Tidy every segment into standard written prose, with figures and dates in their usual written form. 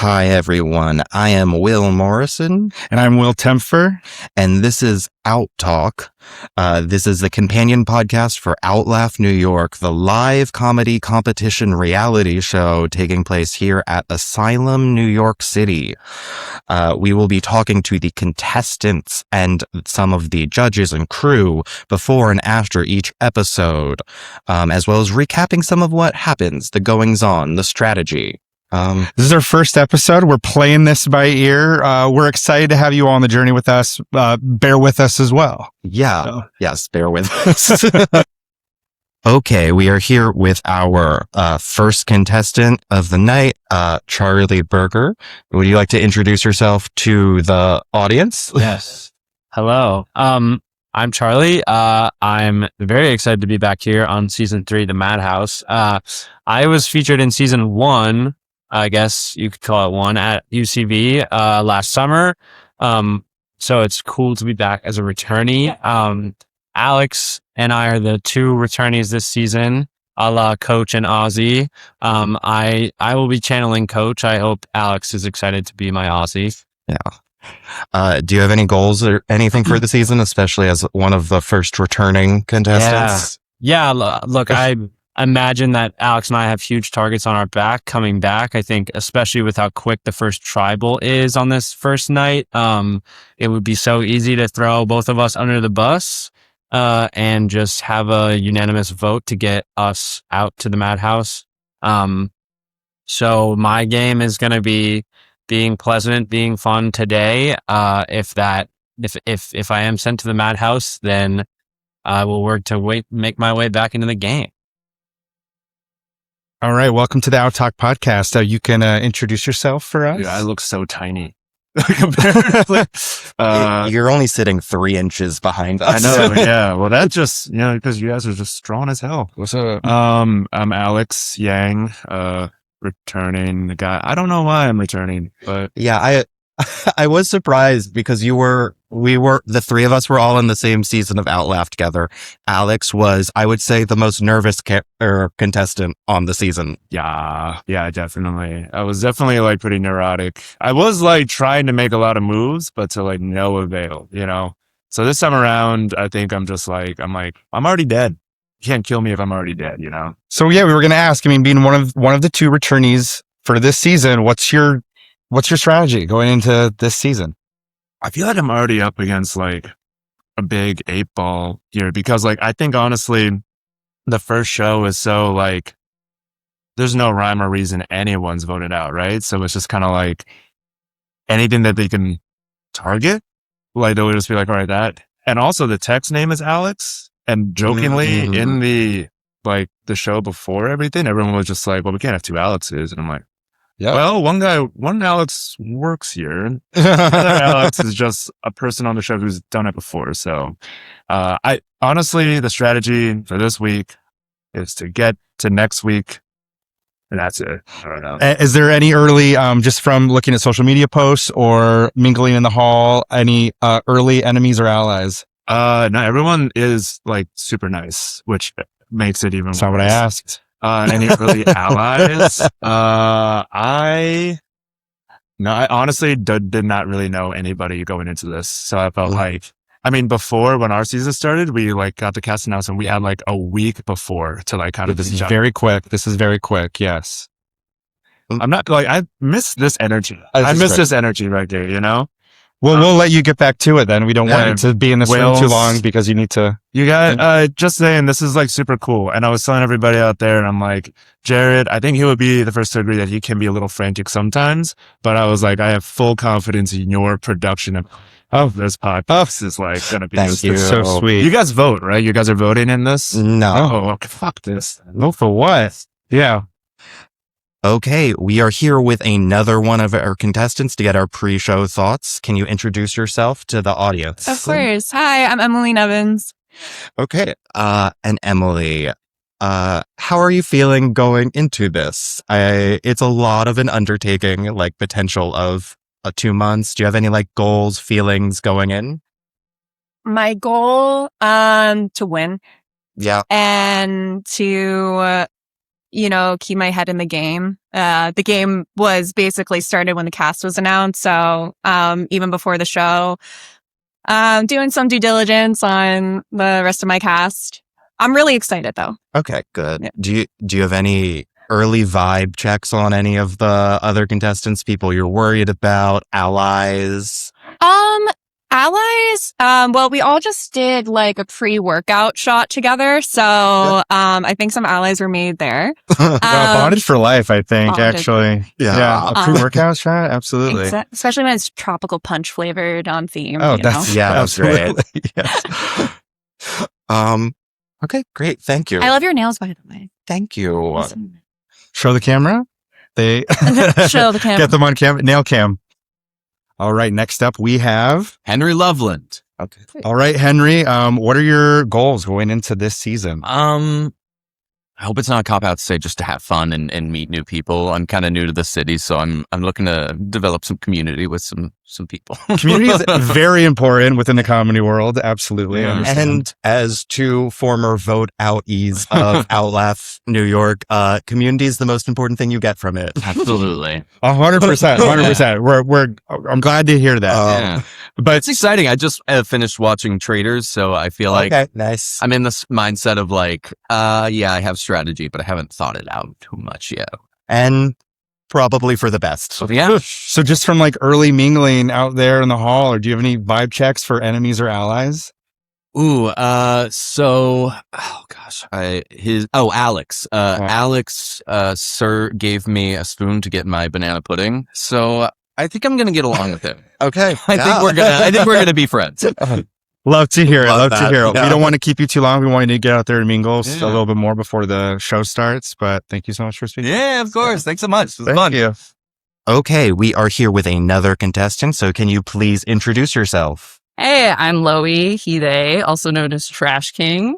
Hi, everyone. I am Will Morrison. And I'm Will Tempfer. And this is OutTalk. This is the companion podcast for OutLaugh New York, the live comedy competition reality show taking place here at Asylum, New York City. We will be talking to the contestants and some of the judges and crew before and after each episode, as well as recapping some of what happens, the goings-on, the strategy. This is our first episode. We're playing this by ear. We're excited to have you all on the journey with us. Bear with us as well. Yeah. So. Yes, bear with us. Okay, we are here with our first contestant of the night, Charlie Berger. Would you like to introduce yourself to the audience? Yes. Hello. I'm Charlie. I'm very excited to be back here on season 3, The Madhouse. I was featured in season 1, I guess you could call it 1, at UCB last summer. So it's cool to be back as a returnee. Alex and I are the 2 returnees this season, a la Coach and Ozzy. I will be channeling Coach. I hope Alex is excited to be my Ozzy. Yeah. Do you have any goals or anything for the season, especially as one of the first returning contestants? Yeah. Look, I imagine that Alex and I have huge targets on our back coming back. I think, especially with how quick the first tribal is on this first night, it would be so easy to throw both of us under the bus and just have a unanimous vote to get us out to the Madhouse. So my game is going to be being pleasant, being fun today. If I am sent to the Madhouse, then I will work to make my way back into the game. All right. Welcome to the OutTalk podcast. You can introduce yourself for us. Dude, I look so tiny. Comparatively. You're only sitting 3 inches behind us. I know. Yeah. Well, that just, because you guys are just strong as hell. What's up? I'm Alex Yang, returning the guy. I don't know why I'm returning, but Yeah, I was surprised because the 3 of us were all in the same season of OutLaugh together. Alex was, I would say, the most nervous contestant on the season. yeah, definitely. I was definitely like pretty neurotic. I was like trying to make a lot of moves, but to like no avail, So this time around, I think I'm already dead. You can't kill me if I'm already dead, So yeah, we were going to ask, being one of the 2 returnees for this season, what's your strategy going into this season? I feel like I'm already up against like a big 8 ball here because like, I think honestly, the first show is so like, there's no rhyme or reason anyone's voted out, right? So it's just kind of like anything that they can target, like they'll just be like, all right, that. And also the text name is Alex. And jokingly in the show before everything, everyone was just like, well, we can't have 2 Alexes. And I'm like, yeah, well, one Alex works here. The other Alex is just a person on the show who's done it before. So, I honestly, the strategy for this week is to get to next week. And that's it. I don't know. Is there any early, just from looking at social media posts or mingling in the hall, any early enemies or allies? No, everyone is like super nice, which makes it even worse. That's not what I asked. Any early allies? I honestly did not really know anybody going into this. So I felt like, before when our season started, we like got the cast announcement. We had like a week before to like kind of This is very quick. Yes. I'm not like, I miss this energy. I miss this energy right there, Well, we'll let you get back to it then. We don't want you to be in this room too long because you need to. You got, just saying, this is like super cool. And I was telling everybody out there, and I'm like, Jared, I think he would be the first to agree that he can be a little frantic sometimes. But I was like, I have full confidence in your production of this podcast. This is like going to be so sweet. You guys vote, right? You guys are voting in this? No. Oh, okay, fuck this. No, for what? Yeah. Okay, we are here with another one of our contestants to get our pre-show thoughts. Can you introduce yourself to the audience? Of course. Hi, I'm Emily Nevins. Okay, and Emily, how are you feeling going into this? It's a lot of an undertaking, like potential of 2 months. Do you have any like goals, feelings going in? My goal, to win Yeah. and to keep my head in the game. The game was basically started when the cast was announced. So even before the show, doing some due diligence on the rest of my cast. I'm really excited though. Okay, good. Yeah. Do you have any early vibe checks on any of the other contestants, people you're worried about, allies? Allies, well, we all just did like a pre-workout shot together. So, I think some allies were made there. Bonded for life, I think, bonded. actually. Yeah. A pre-workout shot? Absolutely. Especially when it's tropical punch flavored on theme. Oh, you know? that's great. absolutely. Yes. Okay, great. Thank you. I love your nails, by the way. Thank you. Awesome. Show the camera. They Show the camera. Get them on cam. Nail cam. All right. Next up, we have. Henry Loveland. Okay. All right, Henry. What are your goals going into this season? I hope it's not a cop out to say just to have fun and meet new people. I'm kind of new to the city, so I'm looking to develop some community with some people. Community is very important within the comedy world. Absolutely. I understand. And as two former vote outies of OutLaugh New York, community is the most important thing you get from it. Absolutely. 100%. 100%. I'm glad to hear that. Yeah. But It's exciting. I just finished watching Traders, so I feel like Okay, nice. I'm in this mindset of like, yeah, I have strategy, but I haven't thought it out too much yet. And probably for the best. So yeah. So just from like early mingling out there in the hall, or do you have any vibe checks for enemies or allies? Ooh, oh gosh, Alex. Alex, sir gave me a spoon to get my banana pudding. So I think I'm gonna get along with him. Okay. I think we're gonna be friends. Love to hear it. Love Love to that. hear it. Yeah. We don't want to keep you too long. We want you to get out there and mingle a Yeah. little bit more before the show starts. But thank you so much for speaking. Yeah, of course. Thanks so much. It was Thank fun. you. Okay, we are here with another contestant. So can you please introduce yourself? Hey, I'm Loey, he, they, also known as Trash King.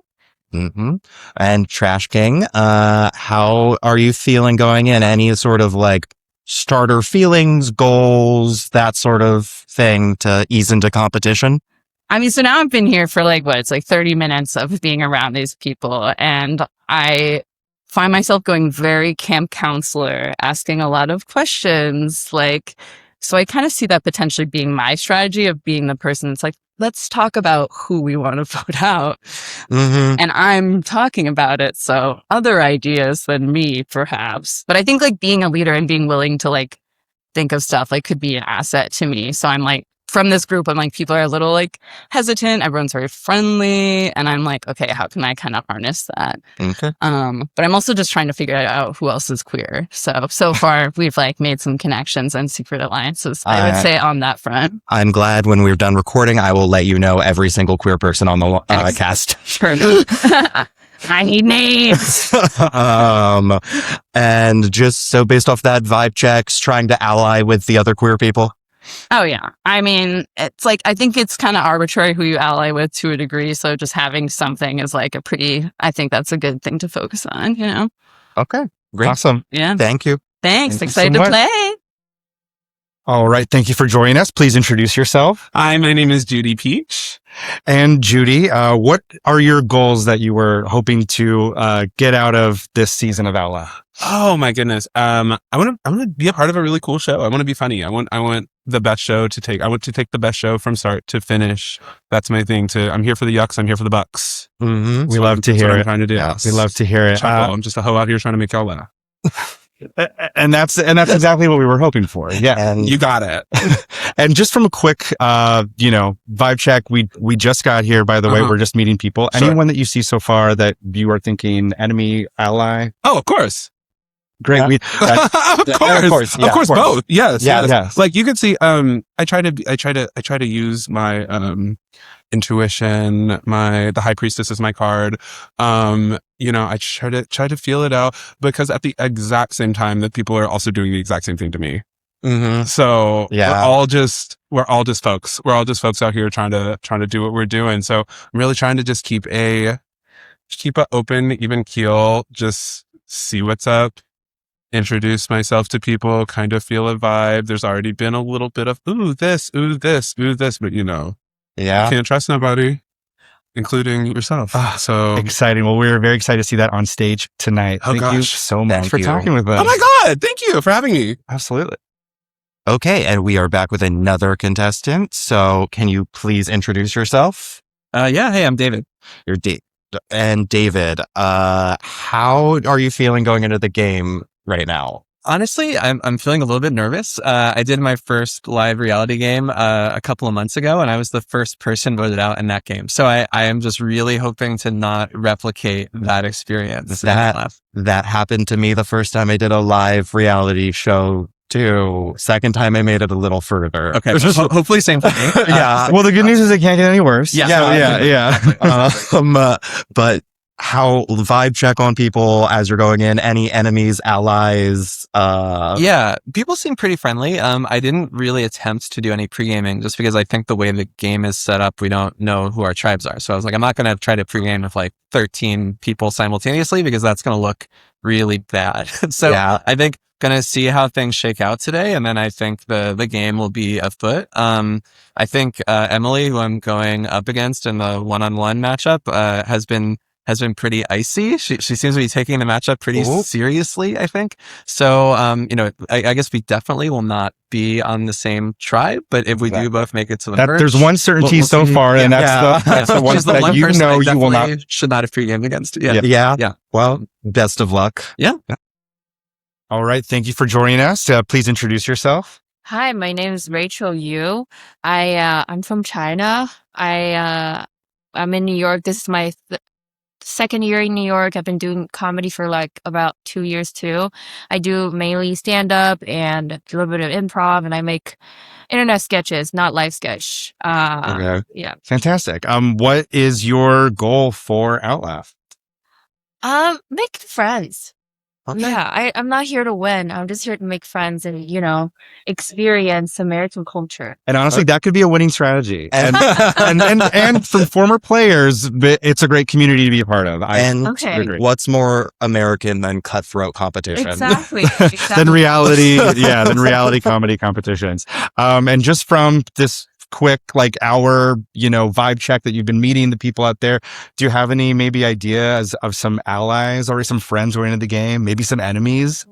Mm-hmm. And Trash King, how are you feeling going in? Any sort of like starter feelings, goals, that sort of thing to ease into competition? I mean, so now I've been here for it's like 30 minutes of being around these people, and I find myself going very camp counselor, asking a lot of questions. So I kind of see that potentially being my strategy of being the person that's like, let's talk about who we want to vote out. Mm-hmm. And I'm talking about it. So other ideas than me, perhaps. But I think being a leader and being willing to think of stuff could be an asset to me. So I'm from this group, I'm people are a little hesitant. Everyone's very friendly. And I'm okay, how can I kind of harness that? Okay. But I'm also just trying to figure out who else is queer. So far we've made some connections and secret alliances, I would say, on that front. I'm glad when we're done recording, I will let you know every single queer person on the cast. Sure. I need names. And just so based off that, vibe checks, trying to ally with the other queer people. Oh, yeah. I mean, it's I think it's kind of arbitrary who you ally with to a degree. So just having something is I think that's a good thing to focus on, Okay. Great. Awesome. Yeah. Thank you. Thanks. Thank you Excited so to much. play. All right. Thank you for joining us. Please introduce yourself. Hi, my name is Judy Peach. And Judy, what are your goals that you were hoping to get out of this season of OutLaugh? Oh my goodness. I want to be a part of a really cool show. I want to be funny. I want the best show to take. I want to take the best show from start to finish. That's my thing. I'm here for the yucks. I'm here for the bucks. Mm-hmm. We love to That's hear what I'm it. trying to do. Yes. We love to hear it. Chuckle. I'm just a hoe out here trying to make y'all laugh. And that's exactly what we were hoping for. Yeah. And You got it. And just from a quick, vibe check, we just got here, by the way. Uh-huh. We're just meeting people. Sure. Anyone that you see so far that you are thinking enemy, ally? Oh, of course. Great. Yeah. Of course. Yeah, Of course, both. Yes. Yeah, Yes. yes. You can see, I try to use my, intuition, the high priestess is my card. I try to feel it out because at the exact same time that people are also doing the exact same thing to me. mm-hmm. So Yeah. we're all just folks. We're all just folks out here trying to do what we're doing. So I'm really trying to just keep a open, even keel, just see what's up, introduce myself to people, kind of feel a vibe. There's already been a little bit of, ooh, this, but Yeah. can't trust nobody. including yourself. So Exciting. Well, we're very excited to see that on stage tonight. Oh, Thank you gosh. so much for you. talking with us. oh my God, thank you for having me. Absolutely. Okay, and we are back with another contestant. So can you please introduce yourself? Yeah. Hey, I'm David. You're and David, how are you feeling going into the game right now? Honestly, I'm feeling a little bit nervous. I did my first live reality game a couple of months ago, and I was the first person voted out in that game. So I am just really hoping to not replicate that experience. That happened to me the first time I did a live reality show too. Second time I made it a little further. Okay, hopefully same for me. Yeah. Well, the good news is it can't get any worse. Yeah. But how vibe check on people as you're going in? Any enemies, allies? Yeah, people seem pretty friendly. I didn't really attempt to do any pre-gaming just because I think the way the game is set up, we don't know who our tribes are. So I was like, I'm not going to try to pre-game with like 13 people simultaneously because that's going to look really bad. So Yeah. I think going to see how things shake out today. And then I think the game will be afoot. I think Emily, who I'm going up against in the one-on-one matchup, has been pretty icy. She seems to be taking the matchup pretty seriously, I think. So, I guess we definitely will not be on the same tribe, but if we do both make it to the merge, there's one certainty we'll so see. far, and that's the one She's the that one you person know I you will not. definitely should not have pre-gamed against. Yeah. Yeah. Well, best of luck. Yeah. All right. Thank you for joining us. Please introduce yourself. Hi, my name is Rachel Yu. I'm from China. I'm in New York. This is my second year in New York. I've been doing comedy for like about 2 years too. I do mainly stand-up and a little bit of improv, and I make internet sketches, not live sketch. Okay. Yeah. Fantastic. What is your goal for OutLaugh? Make friends. Okay. Yeah, I'm not here to win. I'm just here to make friends and, experience American culture. And honestly, that could be a winning strategy. And from former players, it's a great community to be a part of. Okay. What's more American than cutthroat competition? Exactly. Than reality, than reality comedy competitions. And just from this quick hour vibe check that you've been meeting the people out there, do you have any maybe ideas of some allies or some friends who are into the game, maybe some enemies?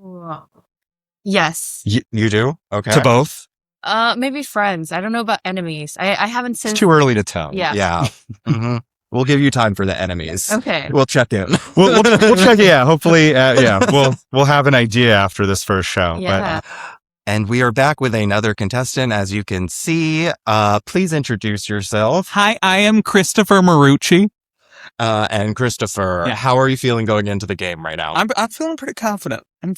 Yes. You do? Okay. To both? Maybe friends. I don't know about enemies. I haven't seen. It's too early to tell. Yeah. Mm-hmm. We'll give you time for the enemies. Okay. We'll check in. We'll check. Yeah. Hopefully. We'll have an idea after this first show. Yeah. And we are back with another contestant, as you can see. Please introduce yourself. Hi, I am Christopher Marucci. And Christopher, Yeah. how are you feeling going into the game right now? I'm feeling pretty confident. I'm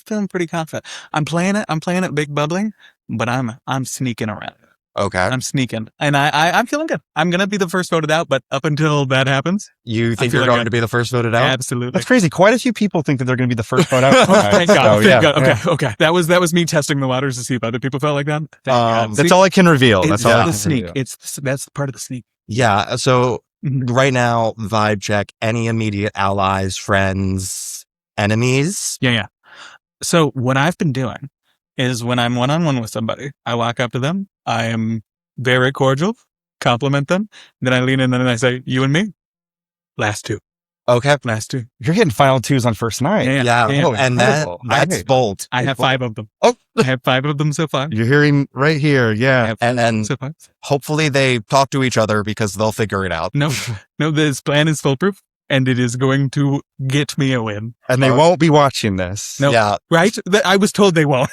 playing it big bubbling, but I'm sneaking around. Okay. I'm sneaking, and I'm feeling good. I'm gonna be the first voted out, but up until that happens, You think feel you're like going to be the first voted out? absolutely. That's crazy. Quite a few people think that they're going to be the first one out. Thank God. So, Thank God. Okay. That was me testing the waters to see if other people felt like that. Thank God. That's all I can reveal. It's That's all I the can sneak. reveal. That's part of the sneak. Yeah. So Mhm. right now, vibe check, any immediate allies, friends, enemies? Yeah. So what I've been doing is when I'm one-on-one with somebody, I walk up to them. I am very cordial, compliment them. Then I lean in and I say, "You and me, last two." Okay. You're getting final twos on first night. Yeah. Oh, And incredible. that's bold. I have 5 of them. Oh. I have 5 of them so far. You're hearing right here. I Yeah. have And so far. hopefully they talk to each other because they'll figure it out. No, this plan is foolproof, and it is going to get me a win. And they won't be watching this. No. Yeah. Right? I was told they won't.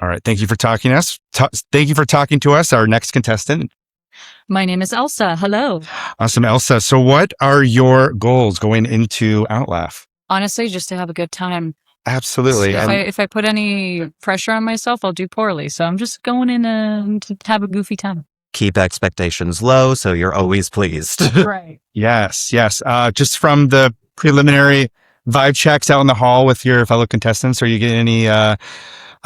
All right. Thank you for talking to us. Thank you for talking to us. Our next contestant. My name is Elsa. Hello. Awesome, Elsa. So what are your goals going into OutLaugh? Honestly, just to have a good time. Absolutely. If I put any pressure on myself, I'll do poorly. So I'm just going in to have a goofy time. Keep expectations low so you're always pleased. Right. Yes. Just from the preliminary vibe checks out in the hall with your fellow contestants, are you getting any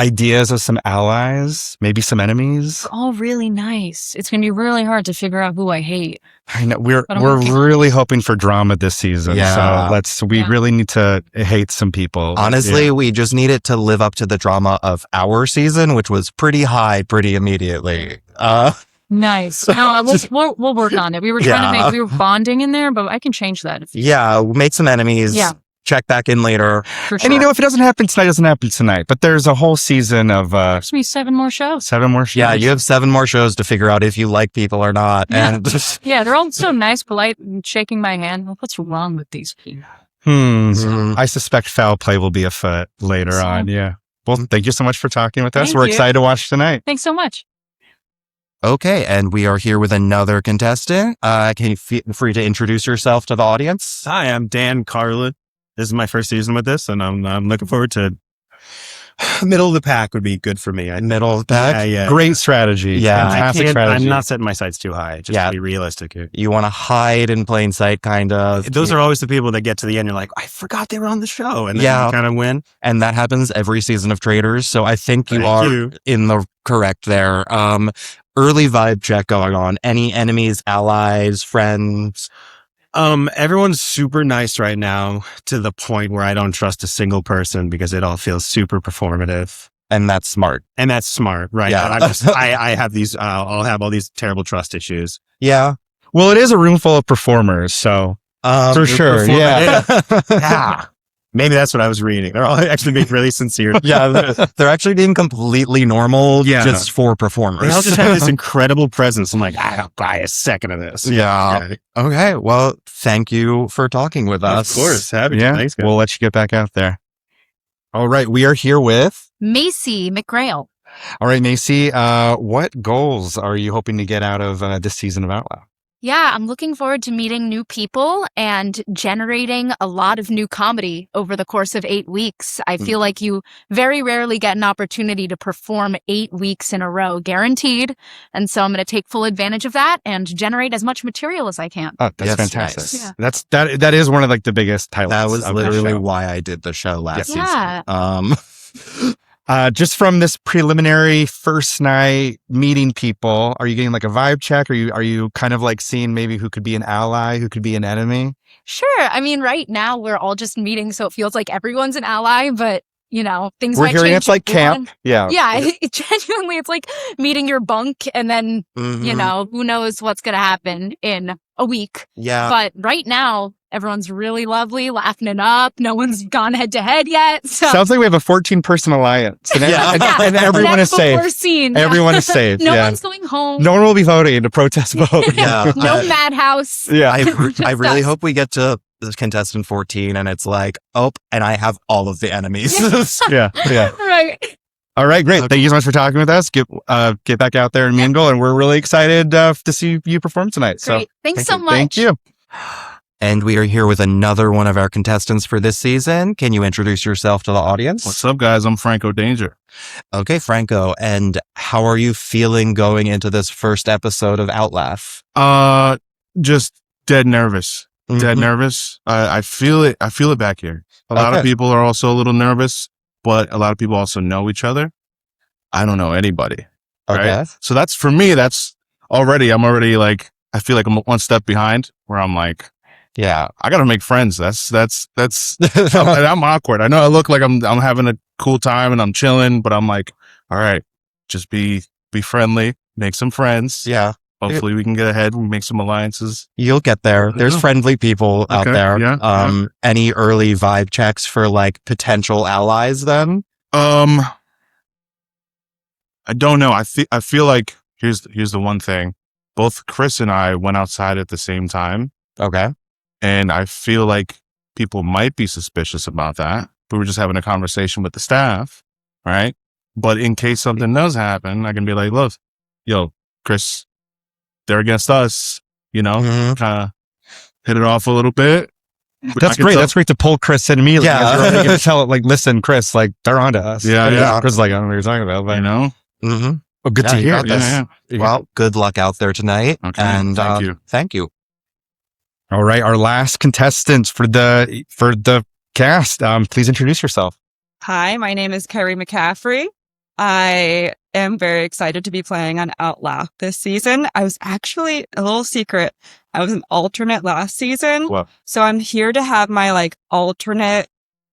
ideas of some allies, maybe some enemies? All really nice. It's going to be really hard to figure out who I hate. I know we're But I'm okay. really hoping for drama this season. Yeah. So we really need to hate some people. Honestly, Yeah. we just need it to live up to the drama of our season, which was pretty high pretty immediately. Nice. No, we'll work on it. We were trying to we were bonding in there, but I can change that. Yeah, make some enemies. Yeah. Check back in later. For sure. And if it doesn't happen tonight, it doesn't happen tonight. But there's a whole season of There's gonna be 7 more shows. 7 more shows. Yeah, you have 7 more shows to figure out if you like people or not. Yeah. And Yeah, they're all so nice, polite, and shaking my hand. What's wrong with these people? I suspect foul play will be afoot later on. Yeah. Well, thank you so much for talking with us. Thank We're you. excited to watch tonight. Thanks so much. okay, and we are here with another contestant. Can you feel free to introduce yourself to the audience? Hi, I'm Dan Carlin. This is my first season with this, and I'm looking forward to middle of the pack would be good for me. Middle of the pack? Yeah. Great strategy. Yeah. Fantastic strategy. I'm not setting my sights too high, just to be realistic here. You want to hide in plain sight, kind of. Those are always the people that get to the end. You're like, I forgot they were on the show. And then you kind of win. And that happens every season of Traders. So I think you are in the correct there. Early vibe check going on. Any enemies, allies, friends? Everyone's super nice right now to the point where I don't trust a single person because it all feels super performative. And that's smart. Right? Yeah. And I have these, I'll have all these terrible trust issues. Yeah. Well, it is a room full of performers, so for sure. Yeah. Yeah. Maybe that's what I was reading. They're all actually being really sincere. Yeah, they're actually being completely normal just for performers. They all just have this incredible presence. I'm like, I'll buy a second of this. Yeah. Okay. Well, thank you for talking with us. Of course. Happy to. Yeah. Thanks, guys. We'll let you get back out there. All right. We are here with Macy McGrail. All right, Macy. What goals are you hoping to get out of this season of OutLaugh? Yeah, I'm looking forward to meeting new people and generating a lot of new comedy over the course of 8 weeks. I feel like you very rarely get an opportunity to perform 8 weeks in a row, guaranteed. And so I'm going to take full advantage of that and generate as much material as I can. Oh, that's Yes, fantastic. nice. Yeah. That is one of like the biggest highlights. That was of the literally show. why I did the show last season. Yeah. Just from this preliminary first night meeting people, are you getting like a vibe check? Are you kind of like seeing maybe who could be an ally, who could be an enemy? Sure. I mean, right now we're all just meeting, so it feels like everyone's an ally, but things We're might hearing change. it's like camp. Yeah. Yeah, genuinely, it's like meeting your bunk, and then who knows what's gonna happen in a week. Yeah. But right now, everyone's really lovely, laughing it up. No one's gone head to head yet. So. Sounds like we have a 14-person alliance, and, and everyone is safe. Seen. Everyone is safe. No one's going home. No one will be voting to protest vote. Yeah. No madhouse. Yeah. I really hope we get to the contestant 14 and it's like, and I have all of the enemies. Yeah. Right. All right, great. Thank you so much for talking with us. Get back out there and mingle, and we're really excited to see you perform tonight. Great. So Thanks so much. Thank you. And we are here with another one of our contestants for this season. Can you introduce yourself to the audience? What's up, guys? I'm Franco Danger. Okay, Franco. And how are you feeling going into this first episode of OutLaugh? Just dead nervous. Dead nervous. I feel it. I feel it back here. A lot of people are also a little nervous, but a lot of people also know each other. I don't know anybody. Okay. Right? So that's for me. I'm already like, I feel like I'm one step behind where I'm like, yeah, I got to make friends. That's I'm awkward. I know I look like I'm having a cool time and I'm chilling, but I'm like, all right, just be friendly, make some friends. Yeah. Hopefully we can get ahead and make some alliances. You'll get there. There's friendly people out there. Yeah. Any early vibe checks for like potential allies then? I don't know. I feel like here's the one thing. Both Chris and I went outside at the same time. Okay. And I feel like people might be suspicious about that. We were just having a conversation with the staff, right? But in case something does happen, I can be like, look, Chris, they're against us, kind of hit it off a little bit. That's great. That's great to pull Chris in immediately. Yeah. You're to tell it like, listen, Chris, like they're onto us. Yeah. Chris is like, I don't know what you're talking about, but Mm-hmm. Well, good to hear. Yeah. Well, good luck out there tonight. Okay. And Thank you. Thank you. All right. Our last contestants for the cast. Please introduce yourself. Hi, my name is Carrie McCaffrey. I am very excited to be playing on OutLaugh this season. I was actually a little secret. I was an alternate last season. Wow. So I'm here to have my alternate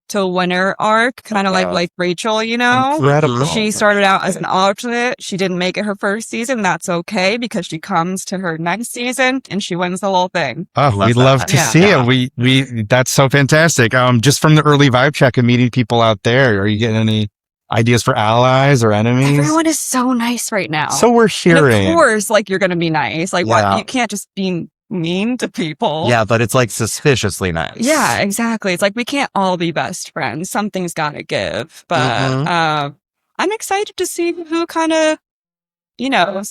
to winner arc, kind of like Rachel, you know? Incredible. She started out as an alternate. She didn't make it her first season. That's okay because she comes to her next season and she wins the whole thing. Oh, we'd love to see it. We that's so fantastic. Just from the early vibe check and meeting people out there, are you getting any ideas for allies or enemies? Everyone is so nice right now. So we're hearing. And of course, like you're going to be nice. Like what? You can't just be mean to people. Yeah, but it's like suspiciously nice. Yeah, exactly. It's like we can't all be best friends. Something's got to give. But I'm excited to see who kind of, you know,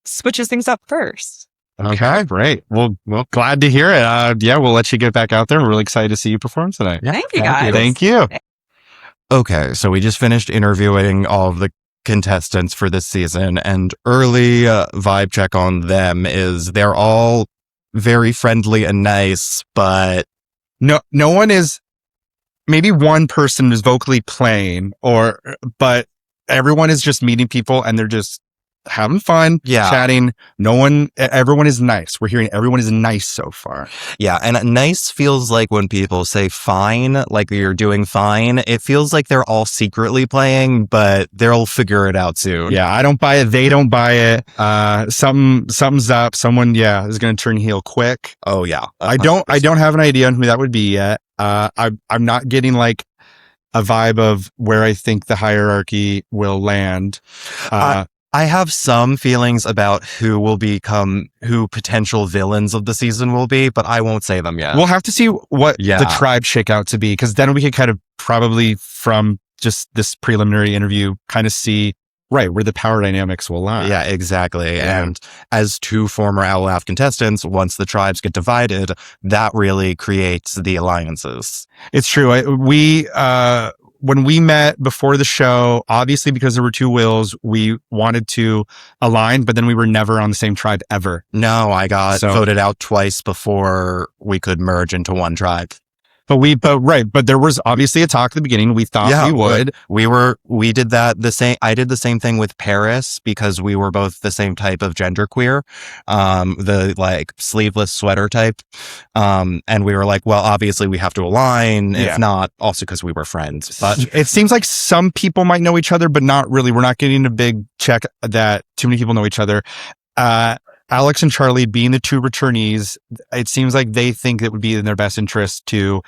switches things up first. Okay, great. Well, glad to hear it. Yeah, we'll let you get back out there. We're really excited to see you perform tonight. Yeah, thank you, guys. Thank you. Okay, so we just finished interviewing all of the contestants for this season, and early vibe check on them is they're all very friendly and nice, but no one is. Maybe one person is vocally playing, but everyone is just meeting people and they're just having fun, chatting. Everyone is nice. We're hearing everyone is nice so far. Yeah, and nice feels like when people say fine, like you're doing fine, it feels like they're all secretly playing, but they'll figure it out soon. Yeah, I don't buy it. They don't buy it. Something's up. Someone, is going to turn heel quick. Oh yeah. 100%. I don't have an idea on who that would be yet. I'm not getting like a vibe of where I think the hierarchy will land. I have some feelings about who potential villains of the season will be, but I won't say them yet. We'll have to see what the tribe shake out to be, because then we can kind of probably from just this preliminary interview kind of see where the power dynamics will lie. Yeah, exactly. Yeah. And as two former OutLaugh contestants, once the tribes get divided, that really creates the alliances. It's true. When we met before the show, obviously because there were two Wills, we wanted to align, but then we were never on the same tribe ever. No, I got voted out twice before we could merge into one tribe. But there was obviously a talk at the beginning. We thought we would. We did that the same. I did the same thing with Paris because we were both the same type of genderqueer, the like sleeveless sweater type. And we were like, well, obviously we have to align. If not, also because we were friends. But it seems like some people might know each other, but not really. We're not getting a big check that too many people know each other. Alex and Charlie being the two returnees, it seems like they think it would be in their best interest to,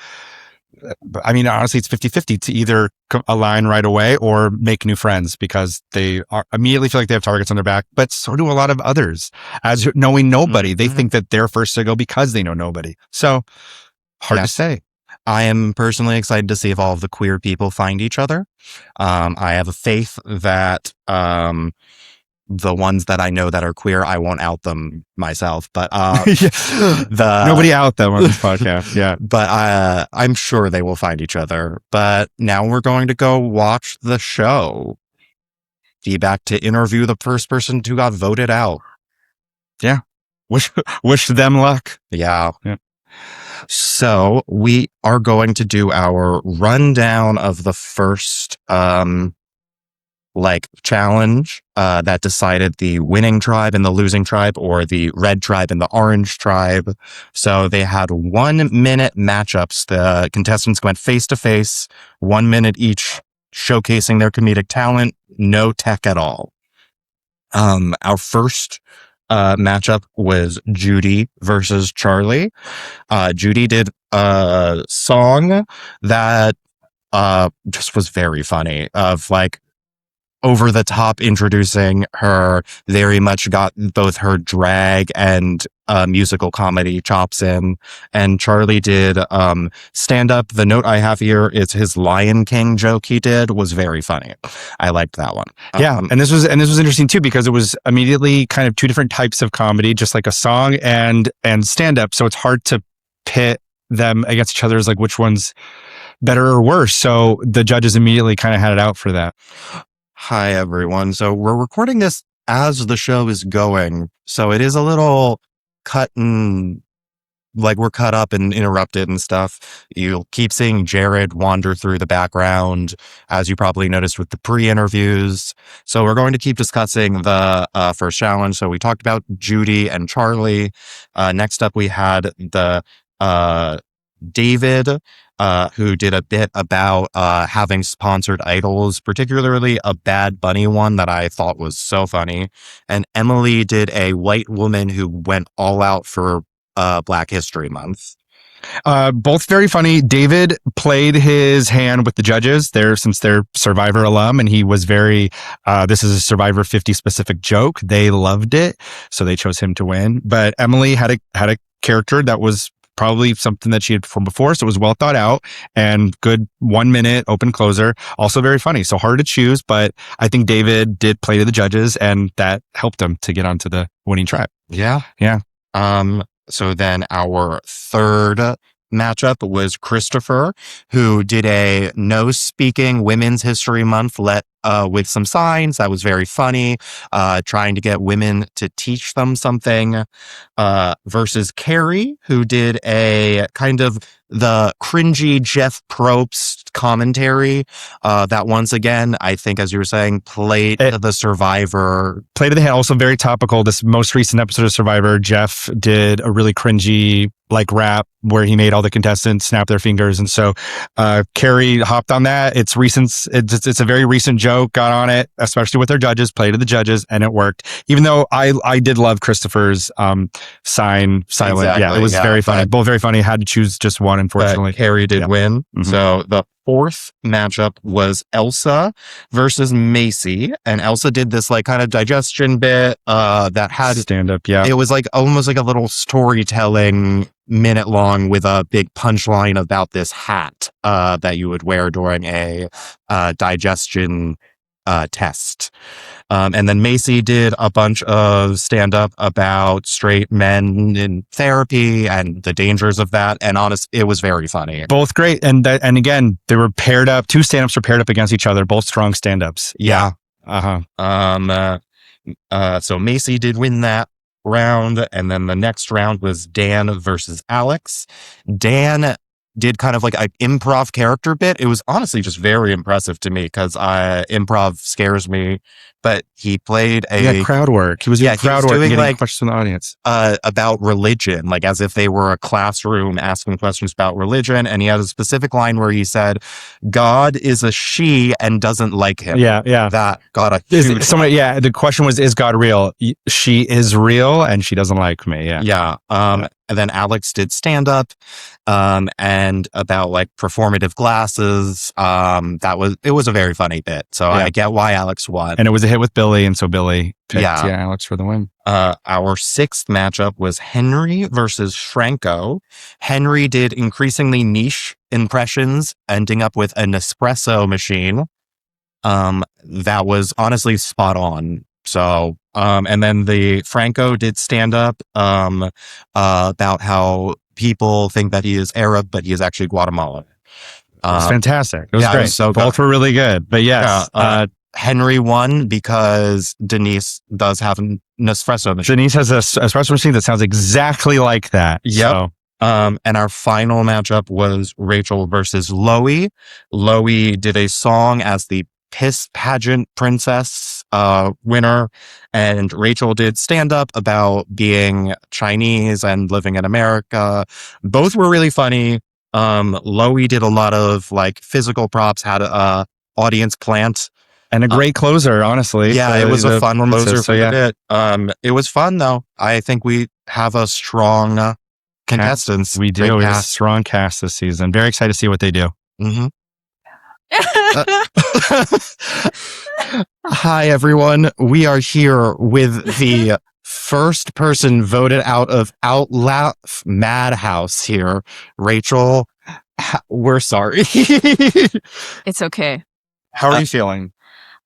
honestly, it's 50-50 to either align right away or make new friends because they immediately feel like they have targets on their back, but so do a lot of others. As knowing nobody, they think that they're first to go because they know nobody. So hard to say. I am personally excited to see if all of the queer people find each other. I have a faith that the ones that I know that are queer, I won't out them myself, but nobody out them on this podcast. Yeah, but I'm sure they will find each other. But now we're going to go watch the show. Be back to interview the first person who got voted out. Yeah, wish them luck. Yeah. So we are going to do our rundown of the first challenge that decided the winning tribe and the losing tribe, or the red tribe and the orange tribe. So they had 1 minute matchups. The contestants went face to face, 1 minute each, showcasing their comedic talent, no tech at all. Our first matchup was Judy versus Charlie. Judy did a song that just was very funny, of like over the top introducing her, very much got both her drag and musical comedy chops in. And Charlie did stand up. The note I have here is his Lion King joke he did was very funny. I liked that one. Yeah, and this was interesting too, because it was immediately kind of two different types of comedy, just like a song and stand up. So it's hard to pit them against each other as like which one's better or worse. So the judges immediately kind of had it out for that. Hi, everyone. So we're recording this as the show is going. So it is a little cut and like we're cut up and interrupted and stuff. You'll keep seeing Jared wander through the background, as you probably noticed with the pre-interviews. So we're going to keep discussing the first challenge. So we talked about Judy and Charlie. Next up, we had the David who did a bit about having sponsored idols, particularly a Bad Bunny one that I thought was so funny. And Emily did a white woman who went all out for Black History Month. Both very funny. David played his hand with the judges there since they're Survivor alum, and he was very, this is a Survivor 50 specific joke. They loved it, so they chose him to win. But Emily had a character that was probably something that she had performed before, so it was well thought out and good 1 minute open closer. Also very funny, so hard to choose, but I think David did play to the judges, and that helped him to get onto the winning track. Yeah. Yeah. So then our third matchup was Christopher, who did a no speaking Women's History Month with some signs. That was very funny. Trying to get women to teach them something. Versus Carrie, who did a kind of the cringy Jeff Probst commentary. That once again, I think, as you were saying, played to the Survivor. Played to the hand. Also very topical. This most recent episode of Survivor, Jeff did a really cringy rap where he made all the contestants snap their fingers. And so Carrie hopped on that. It's recent. It's a very recent joke, got on it, especially with their judges, played to the judges, and it worked. Even though I did love Christopher's silent. Exactly, yeah, it was very funny. Both very funny. Had to choose just one, unfortunately. Carrie did win. Mm-hmm. So the fourth matchup was Elsa versus Macy, and Elsa did this kind of digestion bit that had stand up. Yeah, it was almost like a little storytelling minute long with a big punchline about this hat that you would wear during a digestion test. And then Macy did a bunch of stand-up about straight men in therapy and the dangers of that. And it was very funny. Both great. And again, they were paired up. Two stand-ups were paired up against each other. Both strong stand-ups. Yeah. Uh-huh. So Macy did win that round. And then the next round was Dan versus Alex. Dan did kind of an improv character bit. It was honestly just very impressive to me because improv scares me. But he played crowd work. He was doing crowd work and getting questions from the audience about religion, as if they were a classroom asking questions about religion. And he had a specific line where he said, "God is a she and doesn't like him." Yeah. That got a huge. The question was, is God real? She is real and she doesn't like me. Yeah. Yeah. And then Alex did stand up, and about performative glasses. It was a very funny bit. So I get why Alex won. And it was a hit with Billy. And so Billy picked Alex for the win. Our sixth matchup was Henry versus Franco. Henry did increasingly niche impressions, ending up with an espresso machine. That was honestly spot on. So, and then the Franco did stand up, about how people think that he is Arab, but he is actually Guatemalan. It was fantastic. It was great. It was so both were really good, but yes, Henry won because Denise does have an espresso machine. Denise has an espresso machine that sounds exactly like that. Yep. So. And our final matchup was Rachel versus Loie. Loie did a song as the Piss Pageant Princess winner, and Rachel did stand up about being Chinese and living in America. Both were really funny. Loie did a lot of physical props, had a audience plant. And a great closer, honestly. Yeah, it was a fun closer for the bit. It was fun, though. I think we have a strong contestants. We do. We have a strong cast this season. Very excited to see what they do. Mm-hmm. Hi, everyone. We are here with the first person voted out of OutLaugh Madhouse here. Rachel, we're sorry. It's okay. How are you feeling?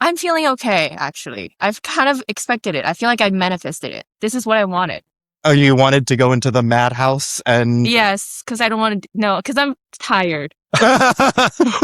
I'm feeling okay, actually. I've kind of expected it. I feel like I manifested it. This is what I wanted. Oh, you wanted to go into the madhouse and... Yes, because I don't want to... No, because I'm tired.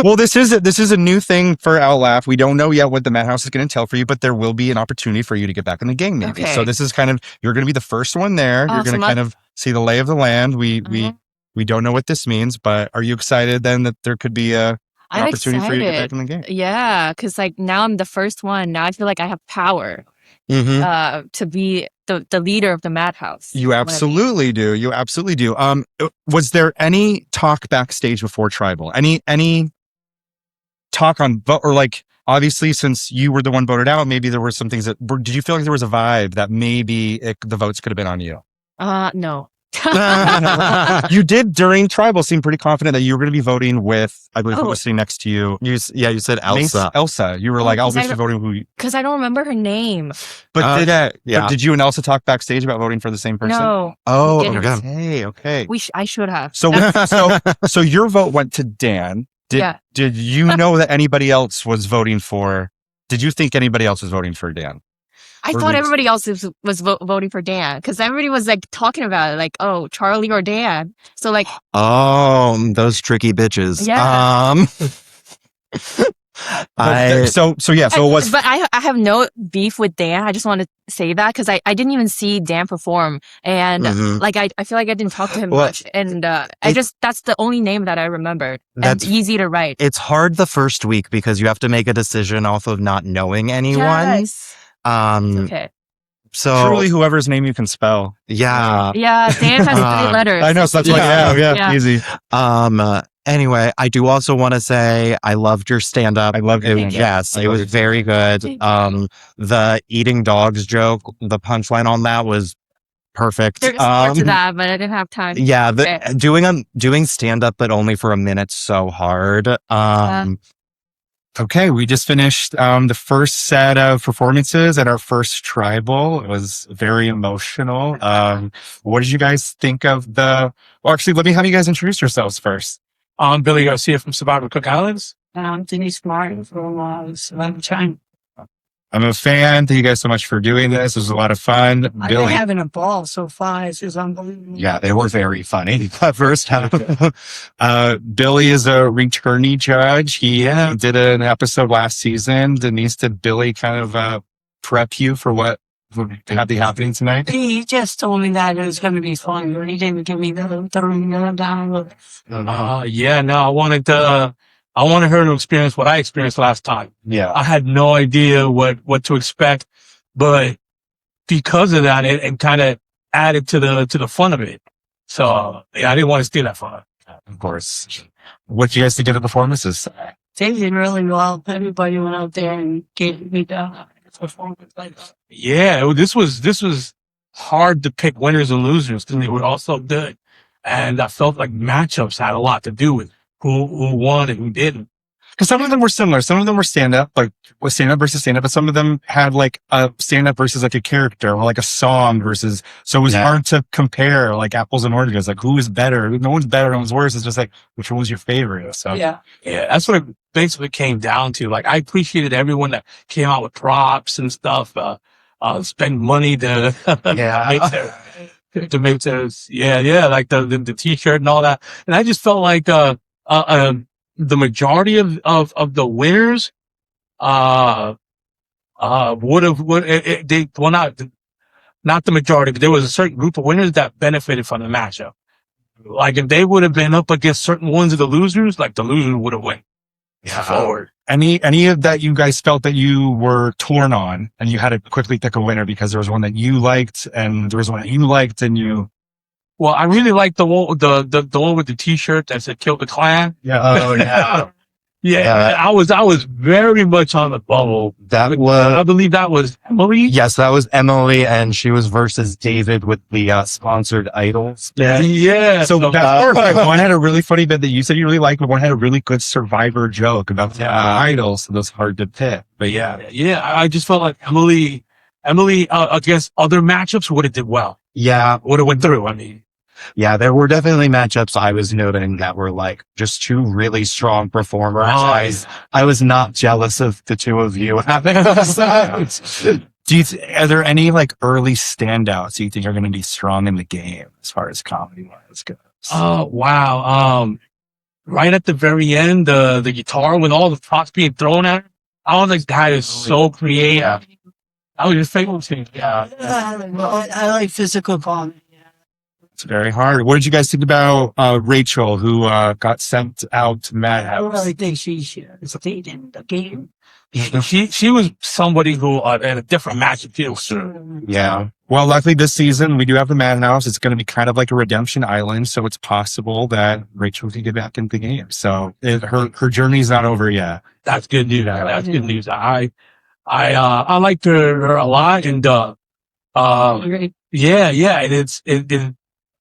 Well, this is a new thing for OutLaugh. We don't know yet what the Madhouse is going to tell for you, but there will be an opportunity for you to get back in the game, maybe. Okay. So this is kind of... You're going to be the first one there. You're going to kind of see the lay of the land. We don't know what this means, but are you excited then that there could be an opportunity for you to get back in the game? Yeah, because now I'm the first one. Now I feel like I have power to be the leader of the Madhouse. You absolutely do. You absolutely do. Was there any talk backstage before Tribal? Any talk on vote, or like, obviously since you were the one voted out, maybe there were some things that did you feel like there was a vibe that maybe the votes could have been on you? No. You did during Tribal seem pretty confident that you were going to be voting with, I believe, who was sitting next to you. You said Elsa. Elsa. You were like, I'll be voting who. Because I don't remember her name. But did you and Elsa talk backstage about voting for the same person? No. Oh, okay. I should have. So your vote went to Dan. Did you know that anybody else was voting for? Did you think anybody else was voting for Dan? I thought everybody else was voting for Dan because everybody was like talking about it, like, oh, Charlie or Dan. So like, oh, those tricky bitches. Yeah. So it was. But I have no beef with Dan. I just want to say that because I didn't even see Dan perform, and like I feel like I didn't talk to him much, and that's the only name that I remembered. That's easy to write. It's hard the first week because you have to make a decision off of not knowing anyone. Yes. Okay. So truly, whoever's name you can spell. Yeah. Yeah. Dan has 3 letters. I know. So that's yeah, easy. Anyway, I do also want to say I loved your stand-up. I loved it. Yes, it was very good. The eating dogs joke, the punchline on that was perfect. There's more to that, but I didn't have time. Yeah, doing stand-up, but only for a minute, so hard. Okay, we just finished the first set of performances at our first Tribal. It was very emotional. What did you guys think of well, actually, let me have you guys introduce yourselves first. I'm Billy Garcia from Survivor Cook Islands. I'm Denise Martin from Survivor China. I'm a fan. Thank you guys so much for doing this. It was a lot of fun. I've been having a ball so far. It's just unbelievable. Yeah, they were very funny. First half. Billy is a returnee judge. He did an episode last season. Denise, did Billy kind of prep you for what would be happening tonight? He just told me that it was going to be fun, but he didn't give me the download. I wanted her to experience what I experienced last time. Yeah. I had no idea what to expect, but because of that, it kind of added to the fun of it. So I didn't want to steal that fun. Of course. What did you guys think of the performances? They did really well. Everybody went out there and gave me the performance. Yeah, this was hard to pick winners and losers because they were all so good. And I felt like matchups had a lot to do with who won and who didn't. Because some of them were similar. Some of them were stand-up, like was stand-up versus stand-up, but some of them had like a stand-up versus like a character or like a song versus, so it was hard to compare like apples and oranges, like who is better. No one's better, no one's worse. It's just like, which one was your favorite? So yeah, that's what it basically came down to. Like I appreciated everyone that came out with props and stuff, spend money to make those, like the t-shirt and all that. And I just felt like, the majority of the winners, not the majority, but there was a certain group of winners that benefited from the matchup. Like if they would have been up against certain ones of the losers, like the loser would have won. Forward. Any of that you guys felt that you were torn on and you had to quickly pick a winner because there was one that you liked and there was one that you liked and you... Well, I really liked the one with the t-shirt that said "Kill the Klan." Yeah. Oh, yeah. Yeah. I was very much on the bubble. I believe that was Emily. Yes, that was Emily, and she was versus David with the sponsored idols. Yeah. So that's perfect. One had a really funny bit that you said you really liked, but one had a really good Survivor joke about the idols. So that's hard to pick. But yeah. I just felt like Emily against other matchups would have did well. Yeah, would have went through. I mean. Yeah, there were definitely matchups I was noting that were like just two really strong performers. I was not jealous of the two of you having episodes. Are there any like early standouts you think are going to be strong in the game as far as comedy wise goes? Oh, wow. Right at the very end, the guitar with all the props being thrown at her. I was like, that is so creative. I was just thinking, I like physical comedy. It's very hard. What did you guys think about Rachel, who got sent out to Madhouse? I really think she should have stayed in the game. She was somebody who in a different match. Yeah. Well, luckily this season we do have the Madhouse. It's going to be kind of like a redemption island, so it's possible that Rachel can get back into the game. So her journey's not over yet. That's good news. That's good news. I liked her a lot, and yeah,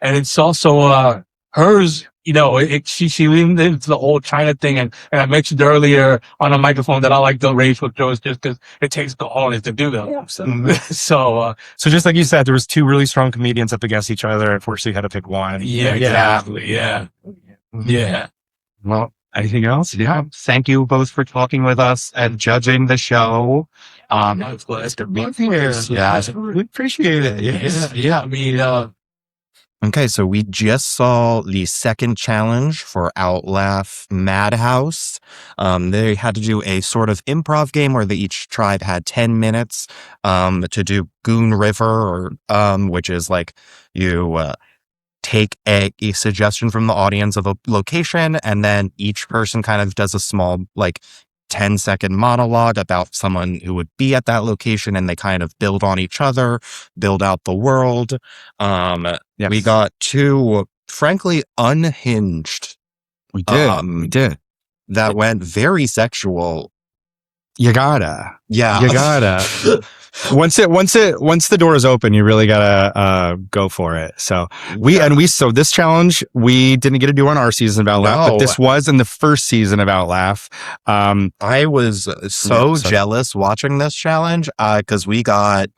and it's also hers. You know, she leaned into the whole China thing, and I mentioned earlier on a microphone that I like the racial shows just because it takes the honest to do them. Yeah. So just like you said, there was two really strong comedians up against each other. Unfortunately, you had to pick one. Yeah, exactly. Yeah. Well, anything else? Yeah. Thank you both for talking with us and judging the show. It's glad to be here. Yeah, we appreciate it. Yeah. I mean, Okay, so we just saw the second challenge for OutLaugh Madhouse. They had to do a sort of improv game where each tribe had 10 minutes to do Goon River, or which is like you take a suggestion from the audience of a location, and then each person kind of does a small, like, 10-second monologue about someone who would be at that location, and they kind of build on each other, build out the world. Yes. We got two, frankly, unhinged. We did. That went very sexual. You gotta. Once the door is open, you really gotta go for it. So so this challenge we didn't get to do on our season of OutLaugh, but this was in the first season of OutLaugh. I was so jealous watching this challenge because we got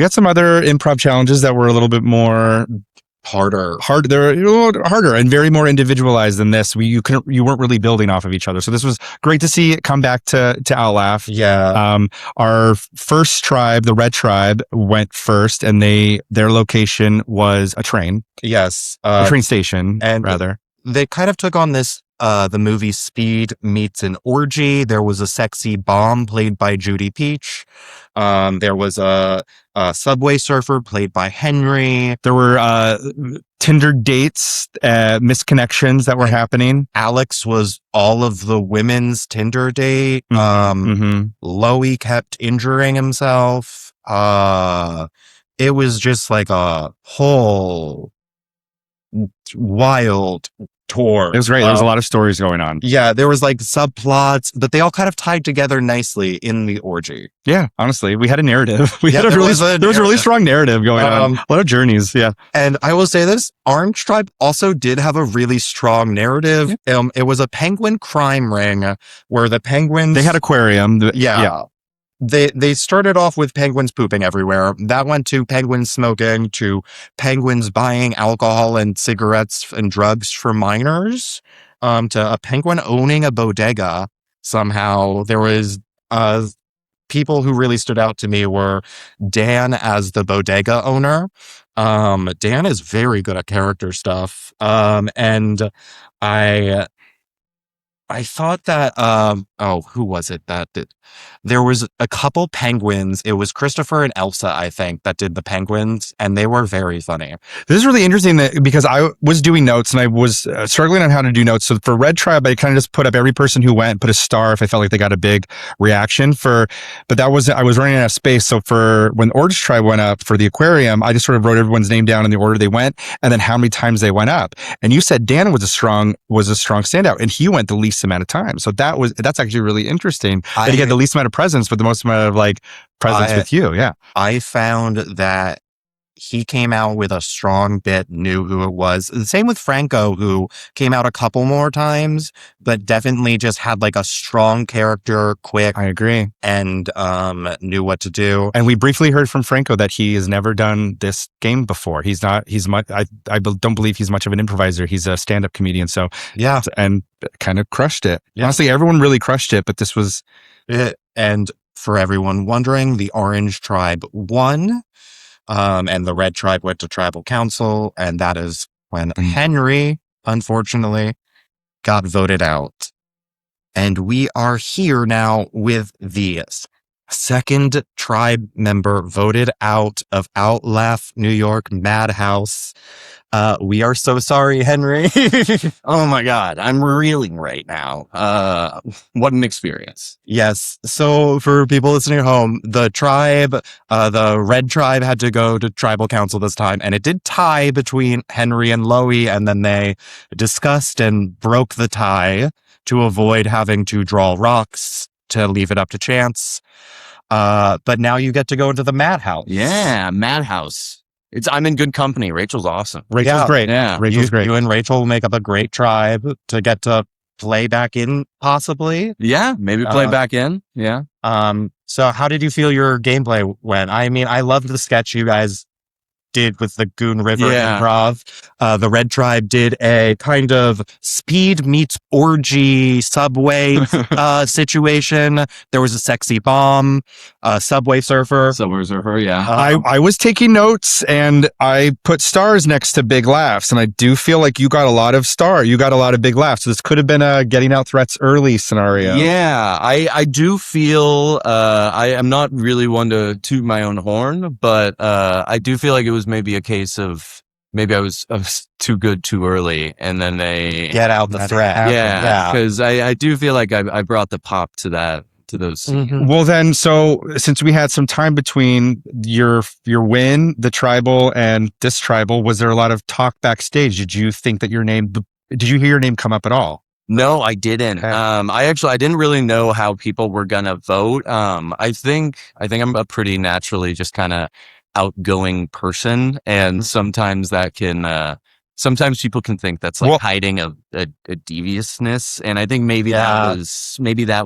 some other improv challenges that were a little bit more harder. They're harder and very more individualized than this. You weren't really building off of each other. So this was great to see it come back to OutLaugh. Yeah. Our first tribe, the Red Tribe, went first, and their location was a train. Yes. A train station, and rather. They kind of took on this the movie Speed meets an orgy. There was a sexy bomb played by Judy Peach. There was a subway surfer played by Henry. There were Tinder dates, misconnections that were happening. Alex was all of the women's Tinder date. Loey kept injuring himself. It was just like a whole wild tour. It was great. There was a lot of stories going on. Yeah, there was like subplots, but they all kind of tied together nicely in the orgy. Yeah, honestly, we had a narrative. There was a narrative. really strong narrative going on. A lot of journeys. Yeah, and I will say this: Orange Tribe also did have a really strong narrative. It was a penguin crime ring where the penguins they had aquarium. Yeah. They started off with penguins pooping everywhere. That went to penguins smoking, to penguins buying alcohol and cigarettes and drugs for minors, to a penguin owning a bodega. Somehow there was people who really stood out to me were Dan as the bodega owner. Dan is very good at character stuff. And I thought that, who was it that did? There was a couple penguins. It was Christopher and Elsa, I think, that did the penguins, and they were very funny. This is really interesting because I was doing notes and I was struggling on how to do notes. So for Red Tribe, I kind of just put up every person who went, put a star if I felt like they got a big reaction but I was running out of space. So for when Orange Tribe went up for the aquarium, I just sort of wrote everyone's name down in the order they went and then how many times they went up. And you said Dan was a strong standout, and he went the least amount of time. So that's actually really interesting. That he had the least amount of presence, but the most amount of presence with you. Yeah. I found that he came out with a strong bit, knew who it was. The same with Franco, who came out a couple more times, but definitely just had like a strong character, quick. I agree. And knew what to do. And we briefly heard from Franco that he has never done this game before. I don't believe he's much of an improviser. He's a stand-up comedian. So yeah. And kind of crushed it. Yeah. Honestly, everyone really crushed it, but this was it. And for everyone wondering, the Orange Tribe won. And the Red Tribe went to tribal council, and that is when Henry, unfortunately, got voted out. And we are here now with the second tribe member voted out of OutLaugh New York Madhouse. We are so sorry, Henry. Oh my God, I'm reeling right now. What an experience. Yes. So for people listening at home, the red tribe had to go to tribal council this time, and it did tie between Henry and Loey, and then they discussed and broke the tie to avoid having to draw rocks to leave it up to chance. But now you get to go to the Madhouse. Yeah, Madhouse. I'm in good company. Rachel's awesome. Rachel's great. Yeah. Rachel's great. You and Rachel make up a great tribe to get to play back in, possibly. Yeah, maybe play back in. Yeah. So how did you feel your gameplay went? I mean, I loved the sketch you guys did with the Goon River improv. The Red Tribe did a kind of speed meets orgy subway situation. There was a sexy bomb, subway surfer. Yeah. I was taking notes and I put stars next to big laughs, and I do feel like you got a lot of big laughs. So this could have been a getting out threats early scenario. Yeah, I do feel I am not really one to toot my own horn, but I do feel like it was maybe a case of maybe I was too good too early, and then they get out the threat. Yeah, because I do feel like I brought the pop to those. Mm-hmm. Well, then, so since we had some time between your win, the tribal, and this tribal, was there a lot of talk backstage? Did you think that did you hear your name come up at all? No, I didn't. I didn't really know how people were gonna vote. I think I'm a pretty naturally just kind of outgoing person, and sometimes that can sometimes people can think that's like hiding a deviousness, and I think maybe that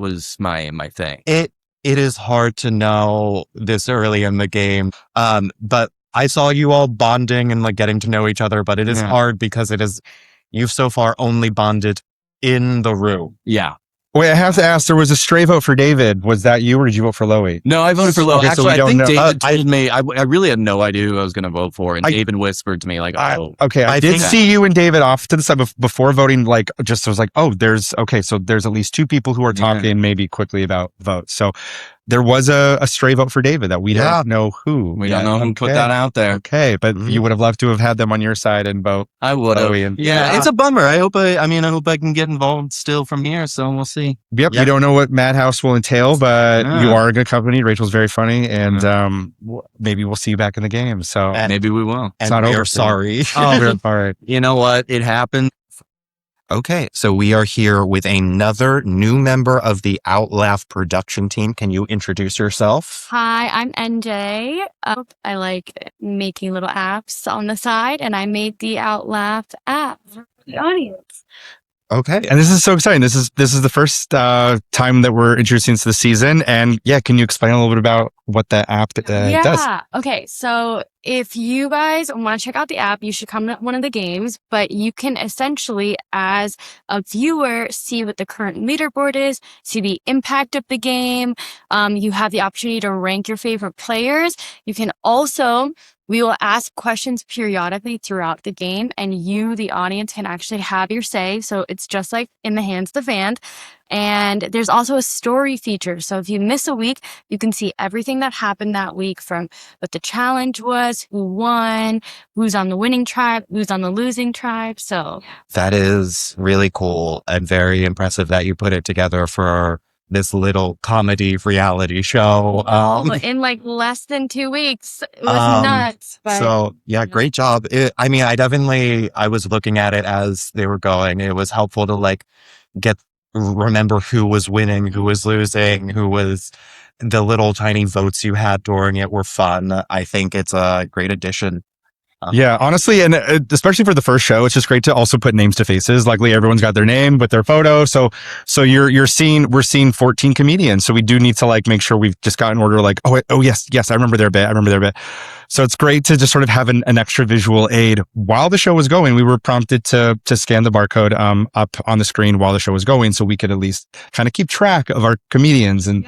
was my thing. It is hard to know this early in the game, but I saw you all bonding and like getting to know each other, but it is hard because you've so far only bonded in the room. Yeah. Wait, I have to ask, there was a stray vote for David. Was that you, or did you vote for Loey? No, I voted for Loey. Okay, Actually, so I think David told me, I really had no idea who I was going to vote for. And David whispered to me like, I did see you and David off to the side before voting. Like, I was like, so there's at least two people who are talking maybe quickly about votes. So there was a stray vote for David that we don't know who. We don't know who put that out there. Okay, but you would have loved to have had them on your side and vote. I would have. Yeah, it's a bummer. I hope I can get involved still from here. So we'll see. Yep. We don't know what Madhouse will entail, but you are a good company. Rachel's very funny, and maybe we'll see you back in the game. So maybe we will. It's not over. Sorry. Oh, all right. You know what? It happened. Okay, so we are here with another new member of the OutLaugh production team. Can you introduce yourself? Hi, I'm NJ. I like making little apps on the side, and I made the OutLaugh app for the audience. Okay, and this is so exciting. This is the first time that we're introducing to the season, and can you explain a little bit about what that app does? Okay, so if you guys want to check out the app, you should come to one of the games, but you can essentially, as a viewer, see what the current leaderboard is, see the impact of the game. You have the opportunity to rank your favorite players. You can also, we will ask questions periodically throughout the game, and you, the audience, can actually have your say. So it's just like in the hands of the fan. And there's also a story feature. So if you miss a week, you can see everything that happened that week, from what the challenge was, who won, who's on the winning tribe, who's on the losing tribe. So that is really cool and very impressive that you put it together for this little comedy reality show. In like less than 2 weeks. It was nuts. But, so great job. I was looking at it as they were going. It was helpful to remember who was winning, who was losing, who was the little tiny votes you had during it were fun. I think it's a great addition. Yeah, honestly, and especially for the first show, it's just great to also put names to faces. Luckily, everyone's got their name with their photo. So we're seeing 14 comedians. So we do need to make sure we've just got an order. Yes, I remember their bit. So it's great to just sort of have an extra visual aid. While the show was going, we were prompted to scan the barcode up on the screen while the show was going, so we could at least kind of keep track of our comedians. And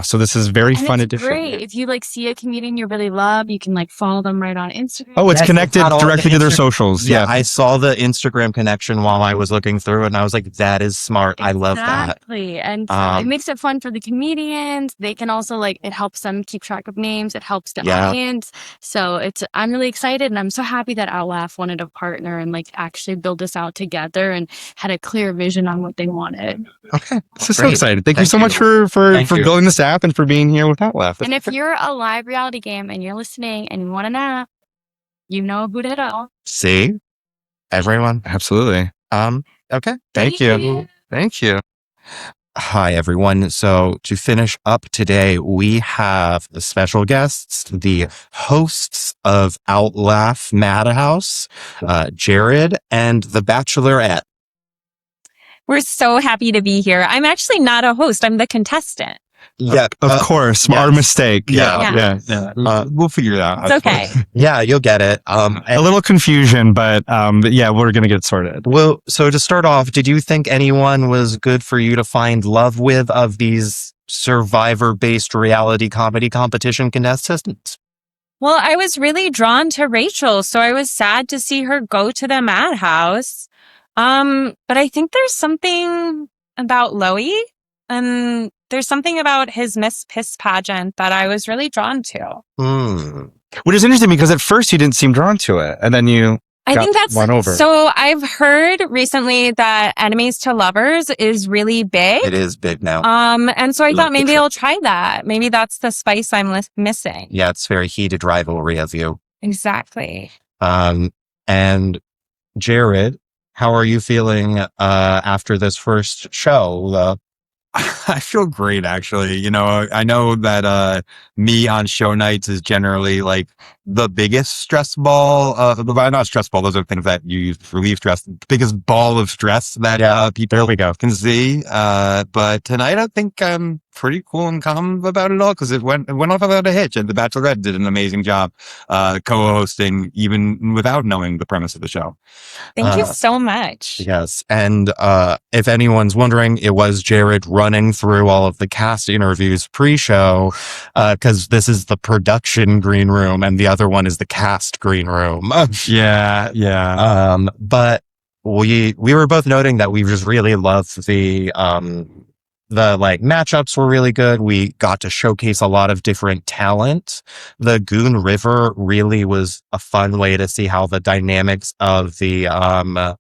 so this is very fun addition. Great. If you see a comedian you really love, you can follow them right on Instagram. Oh, it's connected directly to their socials. Yeah, I saw the Instagram connection while I was looking through it, and I was like, that is smart. I love that. Exactly. And it makes it fun for the comedians. They can also it helps them keep track of names. It helps the audience. So I'm really excited, and I'm so happy that OutLaugh wanted a partner and like actually build this out together and had a clear vision on what they wanted. Okay, this is so exciting. Thank you so much for building this app and for being here with OutLaugh. And if you're a live reality game and you're listening and you want an app, you know who to hit up. See? Everyone? Absolutely. Okay. Thank you. Thank you. Hi, everyone. So to finish up today, we have the special guests, the hosts of OutLaugh Madhouse, Jared and the Bachelorette. We're so happy to be here. I'm actually not a host. I'm the contestant. Yeah, of course. yes. Our mistake. Yeah. We'll figure it out. It's okay. Yeah, you'll get it. A little confusion, but yeah, we're going to get sorted. Well, so to start off, did you think anyone was good for you to find love with of these survivor-based reality comedy competition contestants? Well, I was really drawn to Rachel, so I was sad to see her go to the madhouse. But I think there's something about Loey, and there's something about his Miss Piss pageant that I was really drawn to. Which is interesting because at first you didn't seem drawn to it, and then you I think that's won over. So I've heard recently that Enemies to Lovers is really big. It is big now. And so I thought maybe I'll try that. Maybe that's the spice I'm missing. Yeah, it's very heated rivalry of you. Exactly. And Jared, how are you feeling after this first show? I feel great, actually. You know, I know that me on show nights is generally like the biggest stress ball. Not stress ball; those are things that you use to relieve stress. The biggest ball of stress that people can see. But tonight, I think I'm pretty cool and calm about it all because it went off without a hitch, and the Bachelorette did an amazing job co-hosting, even without knowing the premise of the show. Thank you so much. Yes. And if anyone's wondering, it was Jared running through all of the cast interviews pre-show because this is the production green room and the other one is the cast green room. Yeah. But we were both noting that we just really loved the like matchups were really good. We got to showcase a lot of different talent. The Goon River really was a fun way to see how the dynamics of the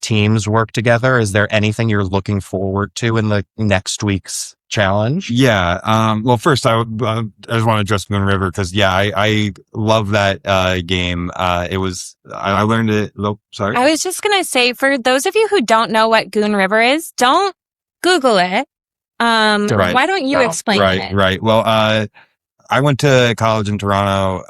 teams work together. Is there anything you're looking forward to in the next week's challenge? Yeah. Well, first, I just want to address Goon River because, I love that game. It was, I learned it. Oh, sorry. I was just going to say, for those of you who don't know what Goon River is, don't Google it. Why don't you explain it? Right. Well, I went to college in Toronto,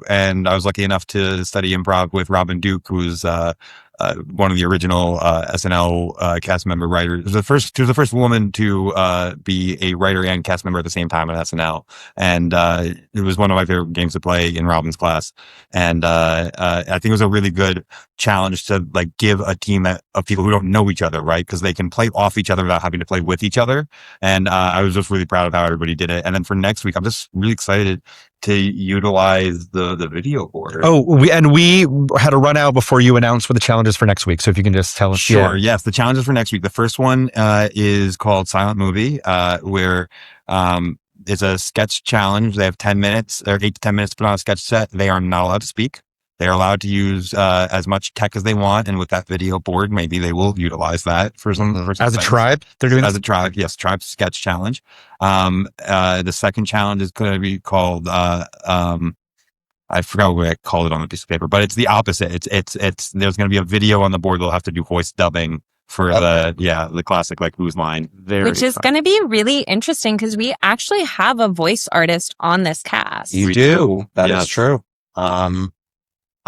and I was lucky enough to study improv with Robin Duke, who's one of the original SNL cast member writers. She was the first woman to be a writer and cast member at the same time at SNL, and it was one of my favorite games to play in Robin's class. And I think it was a really good challenge to like give a team of people who don't know each other, right? Because they can play off each other without having to play with each other. And I was just really proud of how everybody did it. And then for next week, I'm just really excited to utilize the video board. Oh, we had a run out before you announced what the challenges for next week. So if you can just tell us. Sure. Yes. The challenges for next week. The first one is called Silent Movie, where it's a sketch challenge. They have 10 minutes or 8 to 10 minutes to put on a sketch set. They are not allowed to speak. They're allowed to use as much tech as they want, and with that video board, maybe they will utilize that for some. As a tribe, they're doing as a tribe. Yes, tribe sketch challenge. The second challenge is going to be called. I forgot what I called it on the piece of paper, but it's the opposite. It's there's going to be a video on the board. They'll have to do voice dubbing for the classic like Who's Line, which is going to be really interesting because we actually have a voice artist on this cast. You do. That is true.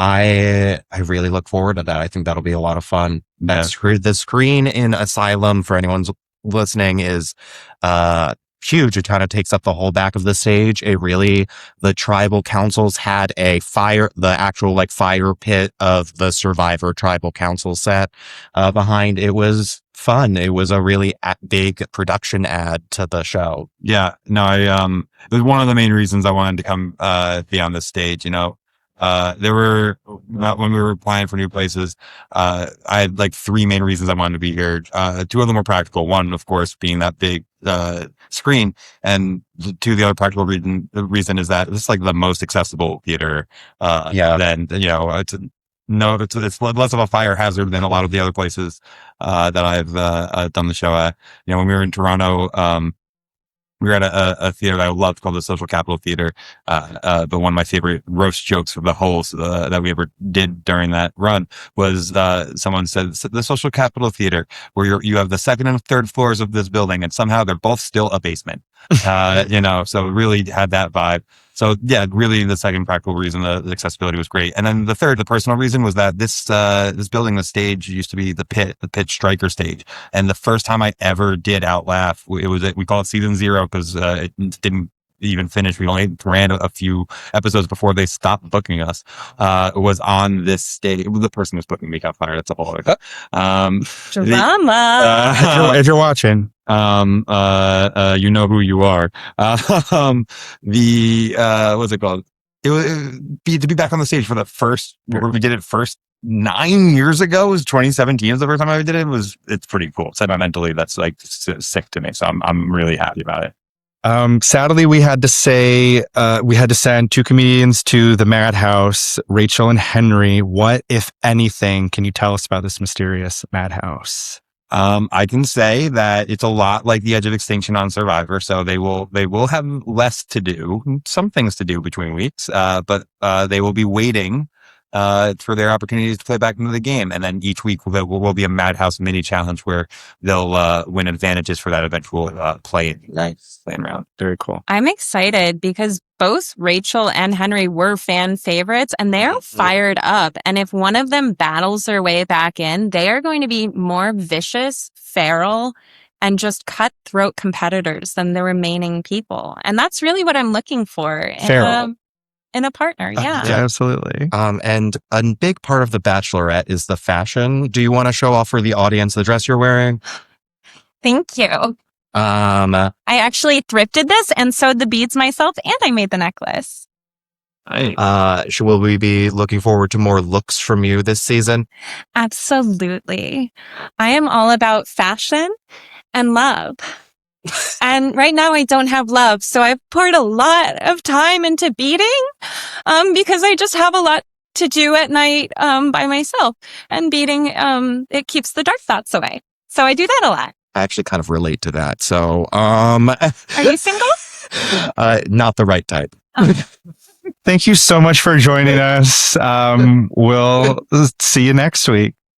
I really look forward to that. I think that'll be a lot of fun. The screen in Asylum, for anyone's listening, is huge. It kind of takes up the whole back of the stage. The tribal councils had the actual like fire pit of the Survivor tribal council set behind. It was fun. It was a really big production add to the show. Yeah, no, it was one of the main reasons I wanted to come be on this stage. You know, there were, when we were applying for new places, I had like 3 main reasons I wanted to be here. 2 of them were practical. One, of course, being that big, screen. And the other practical reason is that it's like the most accessible theater. Then, it's less of a fire hazard than a lot of the other places, that I've, done the show at. When we were in Toronto, we were at a theater that I loved called the Social Capital Theater. But one of my favorite roast jokes of the whole, that we ever did during that run was, someone said the Social Capital Theater, where you have the 2nd and 3rd floors of this building and somehow they're both still a basement. So it really had that vibe. So yeah, really the second practical reason, the accessibility was great. And then the third, the personal reason was that this building, the stage used to be the Pit Striker stage. And the first time I ever did OutLaugh, we call it season 0 because it didn't even finish. We only ran a few episodes before they stopped booking us. It was on this stage. The person who's booking me got fired. That's a whole other Drama. If you're watching, you know who you are. What's it called? It was to be back on the stage for the first. We did it first 9 years ago. It was 2017. Was the first time I did it. It's pretty cool. Sentimentally, that's like sick to me. So I'm really happy about it. Sadly, we had to send 2 comedians to the Madhouse, Rachel and Henry. What, if anything, can you tell us about this mysterious Madhouse? I can say that it's a lot like The Edge of Extinction on Survivor. So they will have less to do, some things to do between weeks, but they will be waiting for their opportunities to play back into the game. And then each week will be a Madhouse mini challenge where they'll win advantages for that eventual playing round. Very cool. I'm excited because both Rachel and Henry were fan favorites and they're fired up. And if one of them battles their way back in, they are going to be more vicious, feral, and just cutthroat competitors than the remaining people. And that's really what I'm looking for. Feral. In a partner, yeah. Absolutely. And a big part of The Bachelorette is the fashion. Do you want to show off for the audience the dress you're wearing? Thank you. I actually thrifted this and sewed the beads myself, and I made the necklace. Will we be looking forward to more looks from you this season? Absolutely. I am all about fashion and love. And right now I don't have love, so I've poured a lot of time into beading, because I just have a lot to do at night, by myself. And beading, it keeps the dark thoughts away. So I do that a lot. I actually kind of relate to that. So, Are you single? Not the right type. Thank you so much for joining us. We'll see you next week.